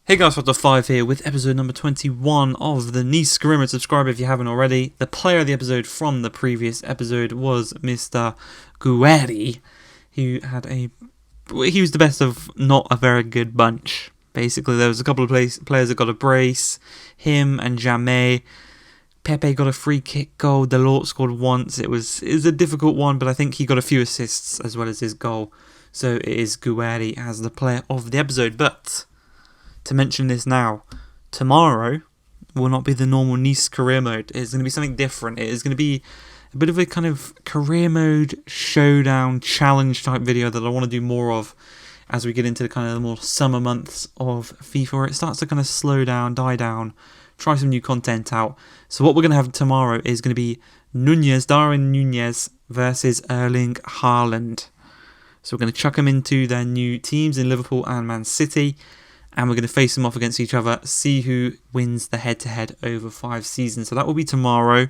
Hey guys, Factor 5 here with episode number 21 of the Nice Scrimmer. Subscribe if you haven't already. The player of the episode from the previous episode was Mr. Guerri, who he was the best of not a very good bunch. Basically, there was a couple of players that got a brace, him and Jamé. Pepe got a free kick goal, Delort scored once. It was a difficult one, but I think he got a few assists as well as his goal. So it is Guerri as the player of the episode, but to mention this now, tomorrow will not be the normal Nice career mode. It's going to be something different. It is going to be a bit of a kind of career mode showdown challenge type video that I want to do more of as we get into the kind of the more summer months of FIFA, where it starts to kind of slow down, die down, try some new content out. So what we're going to have tomorrow is going to be Darwin Nunez versus Erling Haaland. So we're going to chuck them into their new teams in Liverpool and Man City, and we're going to face them off against each other, see who wins the head-to-head over 5 seasons. So that will be tomorrow.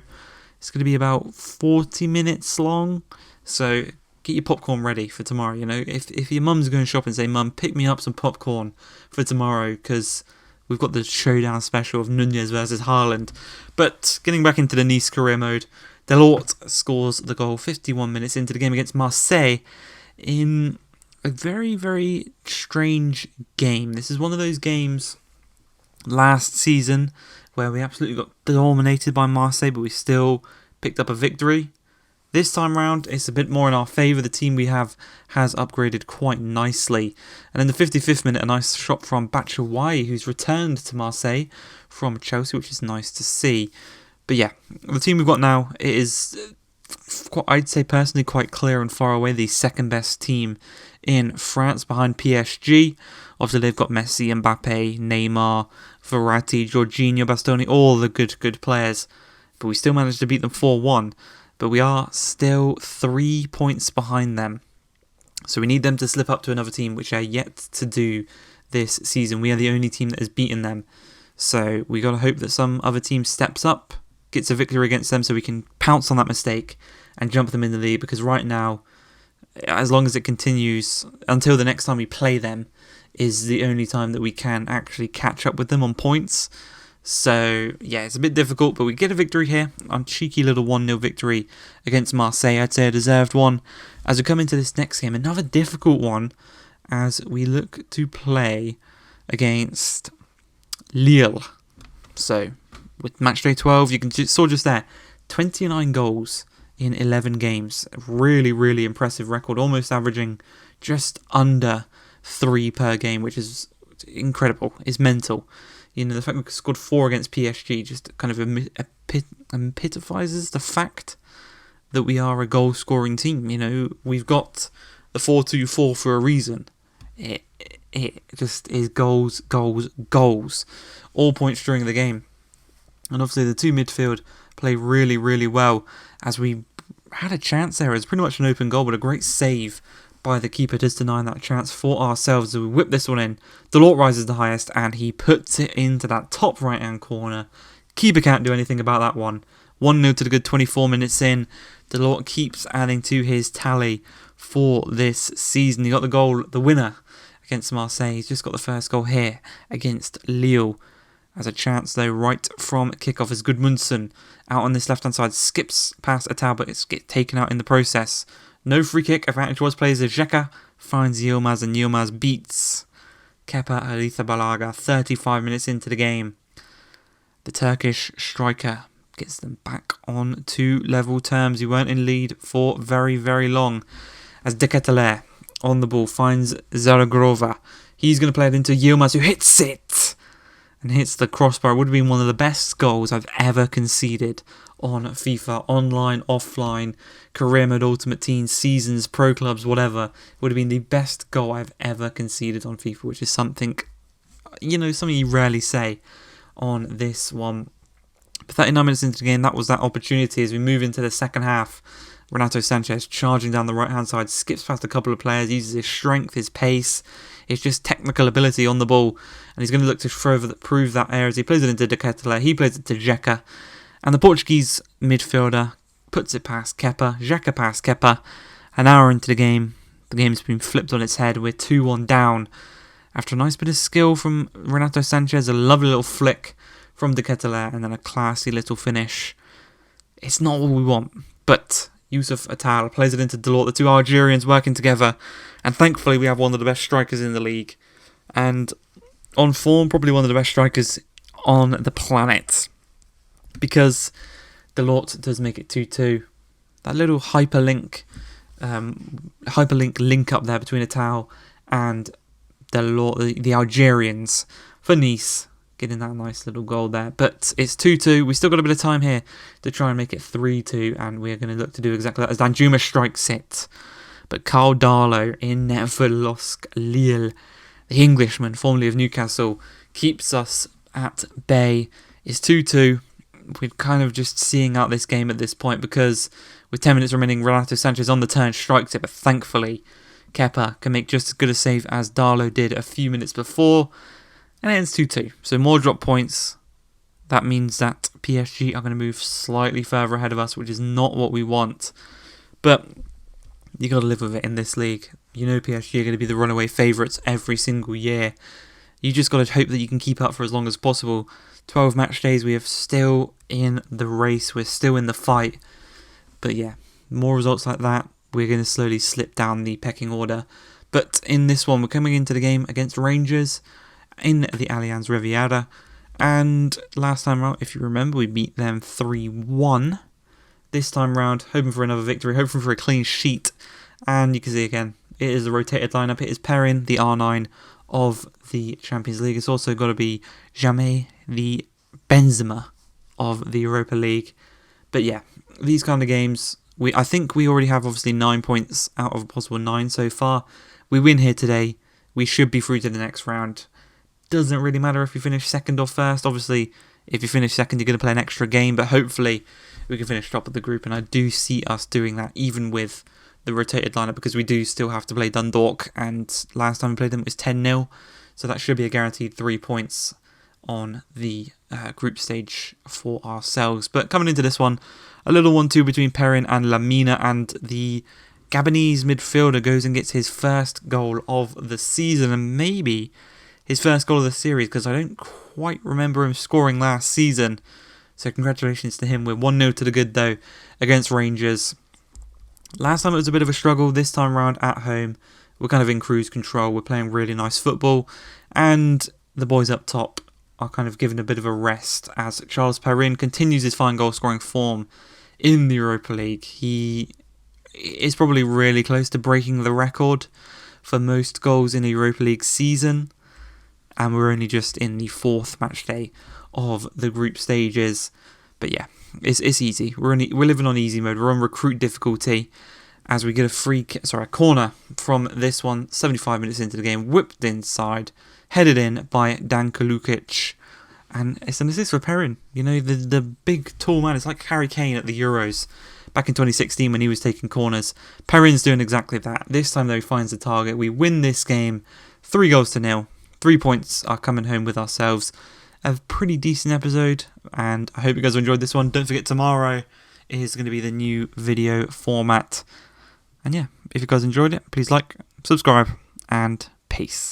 It's going to be about 40 minutes long. So get your popcorn ready for tomorrow. You know, if your mum's going shopping, say, "Mum, pick me up some popcorn for tomorrow," because we've got the showdown special of Nunez versus Haaland. But getting back into the Nice career mode, Delort scores the goal 51 minutes into the game against Marseille in a very, very strange game. This is one of those games last season where we absolutely got dominated by Marseille, but we still picked up a victory. This time round, it's a bit more in our favour. The team we have has upgraded quite nicely. And in the 55th minute, a nice shot from Batshuayi, who's returned to Marseille from Chelsea, which is nice to see. But yeah, the team we've got now, it is, I'd say personally, quite clear and far away the second best team in France behind PSG. Obviously, they've got Messi, Mbappe, Neymar, Verratti, Jorginho, Bastoni, all the good players. But we still managed to beat them 4-1. But we are still 3 points behind them. So we need them to slip up to another team, which are yet to do this season. We are the only team that has beaten them. So we got to hope that some other team steps up, gets a victory against them, so we can pounce on that mistake and jump them in the league. Because right now, as long as it continues until the next time we play them, is the only time that we can actually catch up with them on points. So yeah, it's a bit difficult, but we get a victory here. A cheeky little 1-0 victory against Marseille. I'd say a deserved one. As we come into this next game, another difficult one as we look to play against Lille. So with matchday 12, you can saw just there, 29 goals in 11 games. Really, really impressive record, almost averaging just under 3 per game, which is incredible. It's mental. You know, the fact we scored 4 against PSG just kind of epitomizes the fact that we are a goal-scoring team. You know, we've got the 4-2-4 for a reason. It just is goals, all points during the game. And obviously the two midfield play really, really well, as we had a chance there. It was pretty much an open goal, but a great save by the keeper just denying that chance for ourselves. So we whip this one in. Delort rises the highest, and he puts it into that top right-hand corner. Keeper can't do anything about that one. 1-0 to the good 24 minutes in. Delort keeps adding to his tally for this season. He got the goal, the winner against Marseille. He's just got the first goal here against Lille. As a chance though, right from kickoff is Gudmundsson out on this left-hand side. Skips past Atal, but it's taken out in the process. No free kick. Advantage was plays as Xhaka finds Yilmaz, and Yilmaz beats Kepa Arrizabalaga 35 minutes into the game. The Turkish striker gets them back on to level terms. He weren't in lead for very, very long. As De Ketelaere on the ball finds Zaragrova. He's going to play it into Yilmaz, who hits it and hits the crossbar. It would have been one of the best goals I've ever conceded on FIFA, online, offline, career mode, ultimate team, seasons, pro clubs, whatever. It would have been the best goal I've ever conceded on FIFA, which is something, you know, something you rarely say on this one. But 39 minutes into the game, that was that opportunity. As we move into the second half, Renato Sanchez charging down the right-hand side, skips past a couple of players, uses his strength, his pace, his just technical ability on the ball, and he's going to look to prove that error as he plays it into De Ketelaere. He plays it to Xhaka, and the Portuguese midfielder puts it past Kepa. Xhaka past Kepa. An hour into the game's been flipped on its head. We're 2-1 down after a nice bit of skill from Renato Sanchez, a lovely little flick from De Ketelaere, and then a classy little finish. It's not what we want, but Youssouf Attal plays it into Delort, the two Algerians working together, and thankfully we have one of the best strikers in the league, and on form, probably one of the best strikers on the planet, because Delort does make it 2-2. That little hyperlink link up there between Attal and Delort, the Algerians, for Nice, getting that nice little goal there. But it's 2-2. We still got a bit of time here to try and make it 3-2, and we're going to look to do exactly that as Danjuma strikes it. But Carl Darlow in net for LOSC Lille, the Englishman, formerly of Newcastle, keeps us at bay. It's 2-2. We're kind of just seeing out this game at this point because with 10 minutes remaining, Renato Sanchez on the turn strikes it, but thankfully Kepa can make just as good a save as Darlow did a few minutes before, and it ends 2-2. So more drop points. That means that PSG are going to move slightly further ahead of us, which is not what we want. But you got to live with it in this league. You know PSG are going to be the runaway favourites every single year. You just got to hope that you can keep up for as long as possible. 12 match days, we are still in the race, we're still in the fight. But yeah, more results like that, we're going to slowly slip down the pecking order. But in this one, we're coming into the game against Rangers in the Allianz Riviera. And last time round, if you remember, we beat them 3-1. This time round, hoping for another victory, hoping for a clean sheet. And you can see again, it is the rotated lineup. It is Perrin, the R9 of the Champions League. It's also got to be Jamais, the Benzema of the Europa League. But yeah, these kind of games, I think we already have obviously 9 points out of a possible 9 so far. We win here today, we should be through to the next round. Doesn't really matter if you finish second or first. Obviously, if you finish second, you're going to play an extra game, but hopefully we can finish top of the group, and I do see us doing that even with the rotated lineup, because we do still have to play Dundalk, and last time we played them it was 10-0, so that should be a guaranteed 3 points on the group stage for ourselves. But coming into this one, a little 1-2 between Perrin and Lamina, and the Gabonese midfielder goes and gets his first goal of the season, and maybe his first goal of the series, because I don't quite remember him scoring last season. So congratulations to him. We're 1-0 to the good though against Rangers. Last time it was a bit of a struggle. This time around at home, we're kind of in cruise control. We're playing really nice football, and the boys up top are kind of given a bit of a rest as Charles Perrin continues his fine goal scoring form in the Europa League. He is probably really close to breaking the record for most goals in a Europa League season, and we're only just in the 4th match day of the group stages. But yeah, it's easy. We're living on easy mode. We're on recruit difficulty as we get a corner from this one. 75 minutes into the game, whipped inside, headed in by Danko Lukic, and it's an assist for Perrin. You know, the big tall man. It's like Harry Kane at the Euros back in 2016 when he was taking corners. Perrin's doing exactly that. This time though, he finds the target. We win this game 3-0. 3 points are coming home with ourselves. A pretty decent episode, and I hope you guys enjoyed this one. Don't forget, tomorrow is going to be the new video format. And yeah, if you guys enjoyed it, please like, subscribe, and peace.